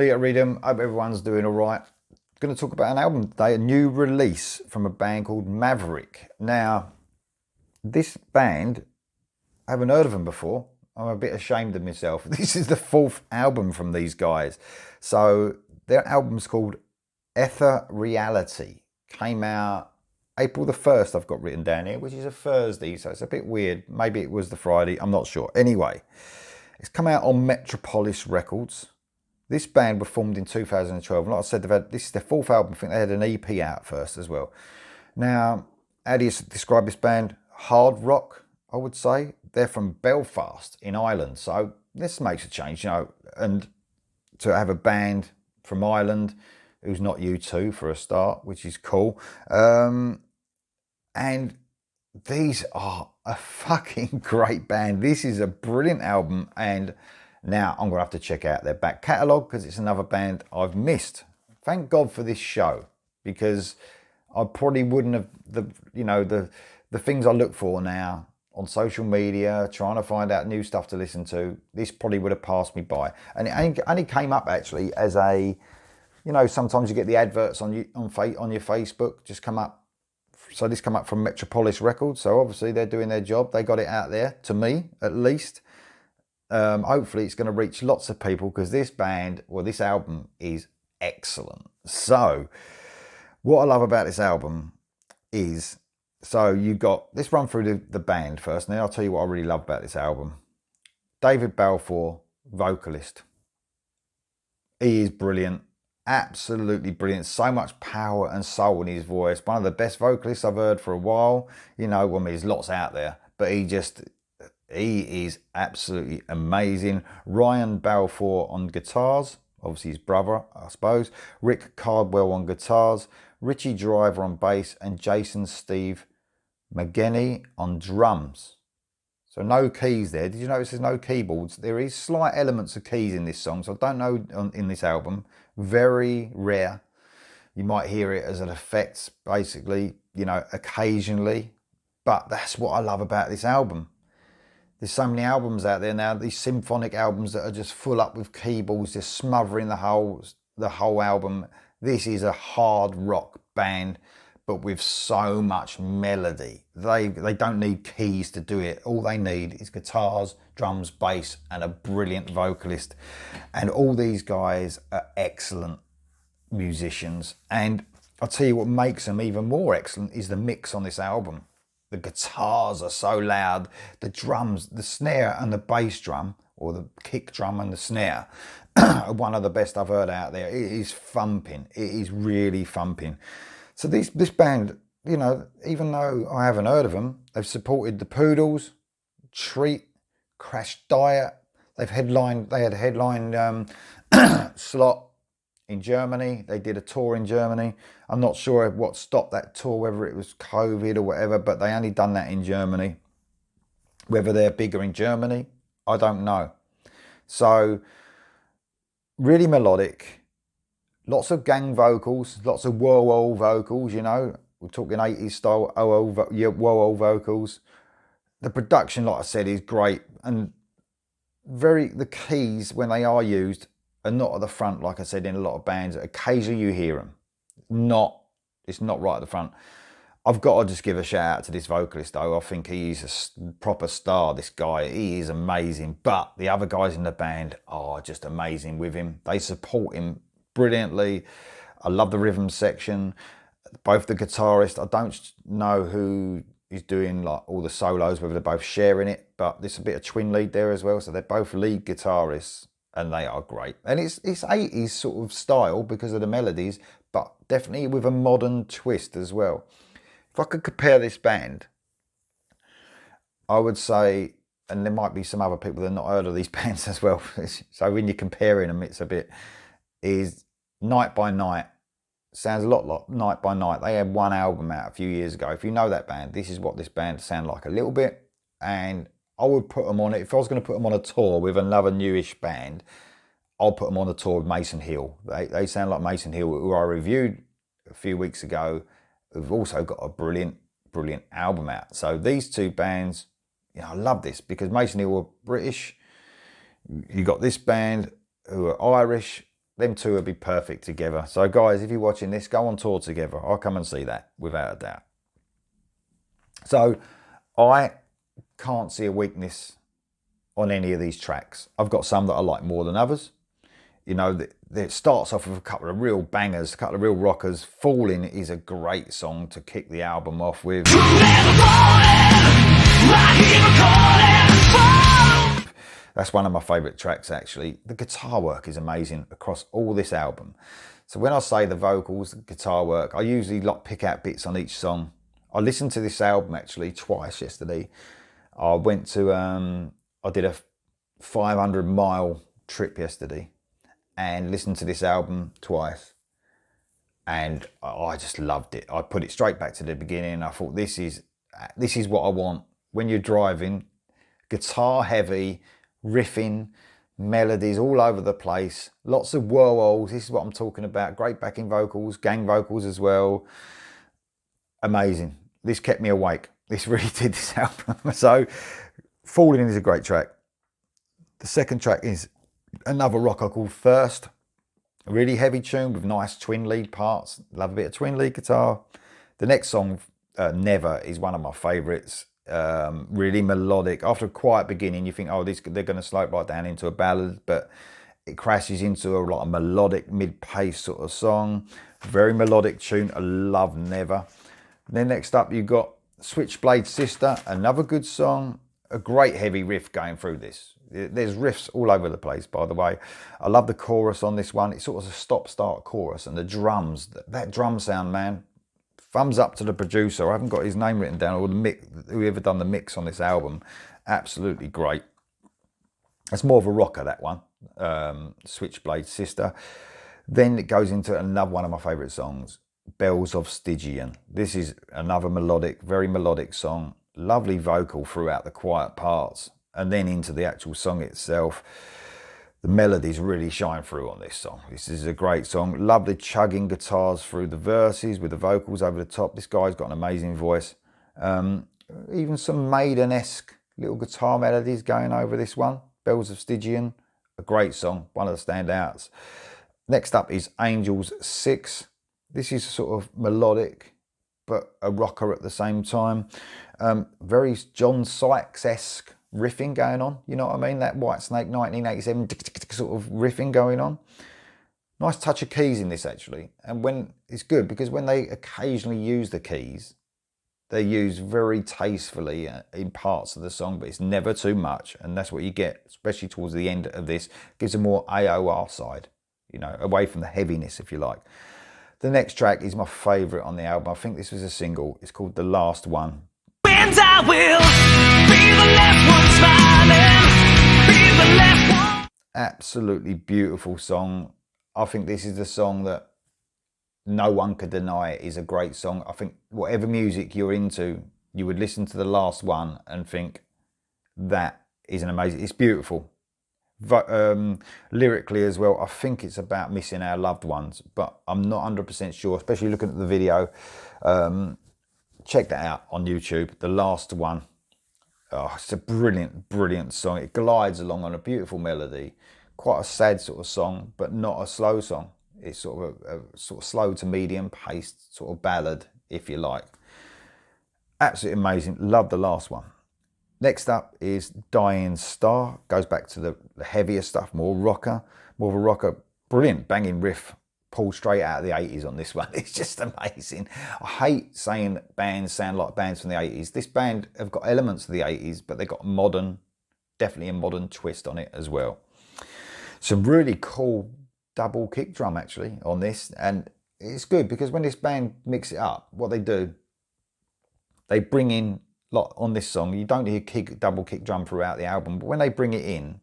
Lee at Rhythm. Hope everyone's doing all right. Going to talk about an album today, a new release from a band called Maverick. Now, this band, I haven't heard of them before. I'm a bit ashamed of myself. This is the fourth album from these guys. So their album's called Evereality. Came out April the 1st, I've got written down here, which is a Thursday, so it's a bit weird. Maybe it was the Friday, I'm not sure. Anyway, it's come out on Metropolis Records. This band were formed in 2012. Like I said, this is their fourth album. I think they had an EP out first as well. Now, how do you describe this band? Hard rock, I would say. They're from Belfast in Ireland. So this makes a change, and to have a band from Ireland who's not U2 for a start, which is cool. And these are a fucking great band. This is a brilliant album, and now I'm going to have to check out their back catalogue because it's another band I've missed. Thank God for this show, because I probably wouldn't have the things I look for now on social media, trying to find out new stuff to listen to. This probably would have passed me by, and it only came up actually as a, sometimes you get the adverts on your Facebook just come up. So this come up from Metropolis Records. So obviously they're doing their job. They got it out there, to me at least. Hopefully it's going to reach lots of people, because this album is excellent. So what I love about this album is, so you got, let's run through the band first, and then I'll tell you what I really love about this album. David Balfour, vocalist. He is brilliant. Absolutely brilliant. So much power and soul in his voice. One of the best vocalists I've heard for a while. There's lots out there, but he is absolutely amazing. Ryan Balfour on guitars, obviously his brother, I suppose. Rick Cardwell on guitars. Richie Driver on bass, and Jason Steve McGenney on drums. So no keys there. Did you notice there's no keyboards? There is slight elements of keys in this song, so I don't know in this album. Very rare. You might hear it as an effect, basically, occasionally. But that's what I love about this album. There's so many albums out there now, these symphonic albums that are just full up with keyboards, just smothering the whole album. This is a hard rock band, but with so much melody. They don't need keys to do it. All they need is guitars, drums, bass, and a brilliant vocalist. And all these guys are excellent musicians. And I'll tell you what makes them even more excellent is the mix on this album. The guitars are so loud. The drums, the snare and the bass drum, or the kick drum and the snare, are one of the best I've heard out there. It is thumping. It is really thumping. So this band, even though I haven't heard of them, they've supported the Poodles, Treat, Crash Diet. They had a headline slot in Germany. They did a tour in Germany. I'm not sure what stopped that tour, whether it was COVID or whatever, but they only done that in Germany. Whether they're bigger in Germany, I don't know. So really melodic. Lots of gang vocals, lots of whoa-whoa vocals, We're talking 80s style whoa-whoa vocals. The production, like I said, is great. And the keys, when they are used, are not at the front, like I said, in a lot of bands. Occasionally you hear them. It's not right at the front. I've got to just give a shout out to this vocalist, though. I think he's a proper star, this guy. He is amazing. But the other guys in the band are just amazing with him. They support him brilliantly. I love the rhythm section. Both the guitarist, I don't know who is doing like all the solos, whether they're both sharing it, but there's a bit of twin lead there as well. So they're both lead guitarists, and they are great. And it's 80s sort of style because of the melodies, but definitely with a modern twist as well. If I could compare this band, I would say, and there might be some other people that have not heard of these bands as well. So when you're comparing them, it's a bit, is Night by Night. Sounds a lot like Night by Night. They had one album out a few years ago. If you know that band, this is what this band sound like a little bit. And I would put them on it. If I was going to put them on a tour with another newish band, I'll put them on a tour with Mason Hill. They sound like Mason Hill, who I reviewed a few weeks ago, who've also got a brilliant album out. So these two bands, I love this because Mason Hill were British. You got this band who are Irish. them two would be perfect together. So guys, if you're watching this, go on tour together. I'll come and see that without a doubt. So I can't see a weakness on any of these tracks. I've got some that I like more than others. You know, it starts off with a couple of real bangers, a couple of real rockers. Falling is a great song to kick the album off with. That's one of my favourite tracks, actually. The guitar work is amazing across all this album. So when I say the vocals, the guitar work, I usually pick out bits on each song. I listened to this album actually twice yesterday. I went to, I did a 500-mile trip yesterday and listened to this album twice. And I just loved it. I put it straight back to the beginning. I thought this is what I want. When you're driving, guitar heavy, riffing, melodies all over the place, lots of whirls. This is what I'm talking about. Great backing vocals, gang vocals as well. Amazing. This kept me awake. This really did, this album. So Falling is a great track. The second track is another rocker called First. A really heavy tune with nice twin lead parts. Love a bit of twin lead guitar. The next song, Never, is one of my favourites. Really melodic. After a quiet beginning, you think, oh, they're going to slow it right down into a ballad, but it crashes into a melodic mid-pace sort of song. Very melodic tune. I love Never. Then next up, you've got Switchblade Sister, another good song. A great heavy riff going through this. There's riffs all over the place, by the way. I love the chorus on this one. It's sort of a stop-start chorus, and the drums, that drum sound, man. Thumbs up to the producer. I haven't got his name written down, or the mix, whoever done the mix on this album. Absolutely great. It's more of a rocker, that one. Switchblade Sister. Then it goes into another one of my favourite songs, Bells of Stygian. This is another melodic, very melodic song. Lovely vocal throughout the quiet parts, and then into the actual song itself. The melodies really shine through on this song. This is a great song. Lovely chugging guitars through the verses with the vocals over the top. This guy's got an amazing voice. Even some Maiden-esque little guitar melodies going over this one. Bells of Stygian, a great song, one of the standouts. Next up is Angels 6. This is sort of melodic, but a rocker at the same time. Very John Sykes-esque riffing going on, you know what I mean? That Whitesnake 1987 sort of riffing going on. Nice touch of keys in this, actually. And when it's good, because when they occasionally use the keys, they're used very tastefully in parts of the song, but it's never too much. And that's what you get, especially towards the end of this. It gives a more AOR side, you know, away from the heaviness, if you like. The next track is my favourite on the album. I think this was a single. It's called The Last One. And I will be the last one smiling, be the last one. Absolutely beautiful song. I think this is the song that no one could deny is a great song. I think whatever music you're into, you would listen to The Last One and think that is an amazing, it's beautiful. Lyrically as well, I think it's about missing our loved ones, but I'm not 100% sure, especially looking at the video. Check that out on YouTube, The Last One. Oh, it's a brilliant, brilliant song. It glides along on a beautiful melody. Quite a sad sort of song, but not a slow song. It's sort of a sort of slow to medium paced sort of ballad, if you like. Absolutely amazing. Love The Last One. Next up is Dying Star. Goes back to the heavier stuff, more rocker, more of a rocker. Brilliant banging riff. Pulled straight out of the 80s on this one. It's just amazing. I hate saying bands sound like bands from the 80s. This band have got elements of the 80s, but they've got modern, definitely a modern twist on it as well. Some really cool double kick drum actually on this, and it's good because when this band mix it up, what they do, they bring in, like on this song, you don't hear double kick drum throughout the album, but when they bring it in,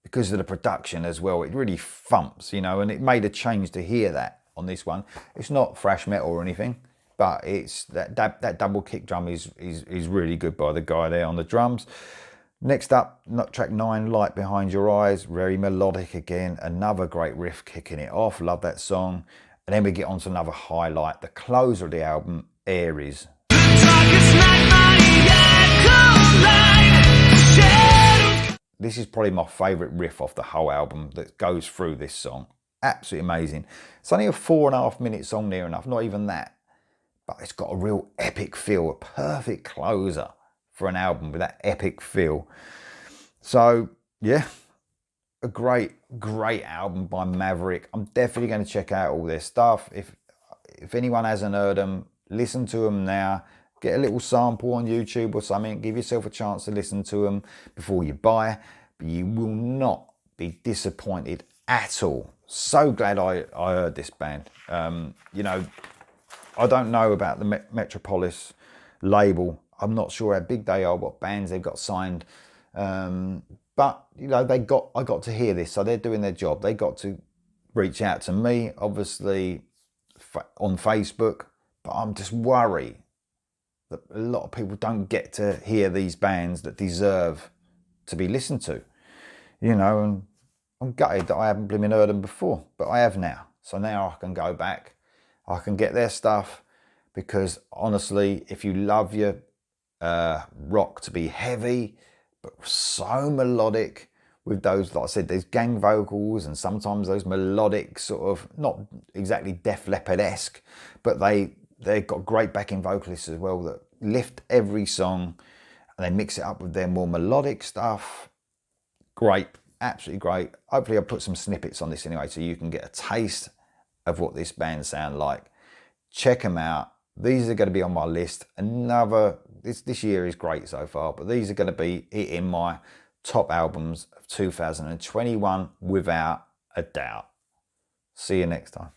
because of the production as well, it really thumps, you know, and it made a change to hear that on this one. It's not thrash metal or anything, but it's that double kick drum is really good by the guy there on the drums. Next up, track 9, Light Behind Your Eyes, very melodic again, another great riff kicking it off, love that song. And then we get on to another highlight, the closer of the album, Aries. This is probably my favourite riff off the whole album that goes through this song. Absolutely amazing. It's only a 4.5 minute song, near enough, not even that. But it's got a real epic feel, a perfect closer for an album with that epic feel. So, yeah, a great, great album by Maverick. I'm definitely going to check out all their stuff. If anyone hasn't heard them, listen to them now. Get a little sample on YouTube or something. Give yourself a chance to listen to them before you buy. But you will not be disappointed at all. So glad I heard this band. You know, I don't know about the Metropolis label. I'm not sure how big they are, what bands they've got signed. But you know, I got to hear this, so they're doing their job. They got to reach out to me, obviously on Facebook. But I'm just worried that a lot of people don't get to hear these bands that deserve to be listened to. You know, and I'm gutted that I haven't blooming heard them before, but I have now. So now I can go back, I can get their stuff, because honestly, if you love your rock to be heavy, but so melodic, with those, like I said, there's gang vocals and sometimes those melodic sort of, not exactly Def Leppard-esque, but they've got great backing vocalists as well that lift every song and they mix it up with their more melodic stuff. Great, absolutely great. Hopefully I'll put some snippets on this anyway so you can get a taste of what this band sound like. Check them out. These are going to be on my list. This year is great so far, but these are going to be in my top albums of 2021 without a doubt. See you next time.